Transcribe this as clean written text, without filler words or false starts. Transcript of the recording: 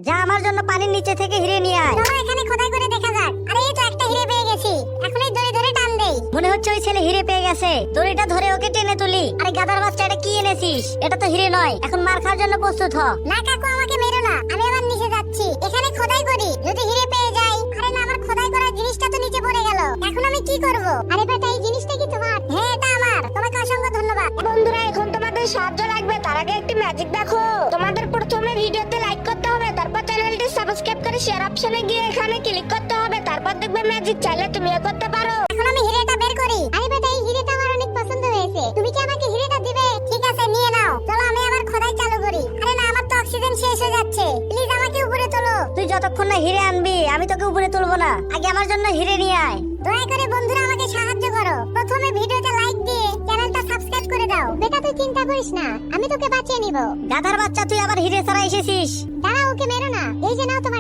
যা আমার জন্য পানির নিচে থেকে হিরে নিয়ে আয়। চলো এখানে খোদাই করে দেখা যাক। আরে এই তো একটা হিরে পেয়ে গেছি, এখন এই দড়ি ধরে টান দেই। মনে হচ্ছে ওই ছেলে হিরে পেয়ে গেছে, দড়িটা ধরে ওকে টেনে তুলি। আরে গাধার বাচ্চা, এটা কি এনেছিস? এটা তো হিরে নয়, এখন মার খাওয়ার জন্য প্রস্তুত হ। না কাকু, আমাকে মেরো না, আমি আবার নিচে যাচ্ছি। এখানে খোদাই করি, যদি হিরে পেয়ে যাই। আরে না, আমার খোদাই করার জিনিসটা তো নিচে পড়ে গেল, এখন আমি কি করব? আরে বেটা, এই জিনিসটা কি তোমার? হ্যাঁ, এটা আমার। তোমাকে অসংখ্য ধন্যবাদ। বন্ধুরা, এখন তোমাদের সাহায্য লাগবে, তার আগে একটি ম্যাজিক দেখো। তোমাদের প্রথমে ভিডিওতে লাইক করতে হবে, তারপর চ্যানেলটি সাবস্ক্রাইব করে শেয়ার অপশনে গিয়ে এখানে ক্লিক করতে হবে, তারপর দেখবে ম্যাজিক, চাইলে তুমিও করতে পারো। এখন আমি হিরেটা বের করি। আরে বেটা, এই হিরেটা আমার অনেক পছন্দ হয়েছে, তুমি কি আমাকে হিরেটা দিবে? ঠিক আছে, নিয়ে নাও। চলো আমি আবার খোদাই চালু করি। আরে না, আমার তো অক্সিজেন শেষ হয়ে যাচ্ছে, প্লিজ আমাকে উপরে তোলো। তুই যতক্ষণ না হিরে আনবি আমি তোকে উপরে তুলবো না, আগে আমার জন্য হিরে নিয়ে আয়। দয়া করে বন্ধুরা আমাকে সাহায্য করো, প্রথমে ভিডিওতে লাইক দিয়ে চ্যানেলটা সাবস্ক্রাইব করে দাও। বেটা, তুই চিন্তা করিস না, আমি তোকে বাঁচিয়ে নিব। গাধার বাচ্চা, তুই আবার হিরে ছাড়া এসেছিস? দাঁড়া, ওকে মেরো না। এই যে নাও তোমার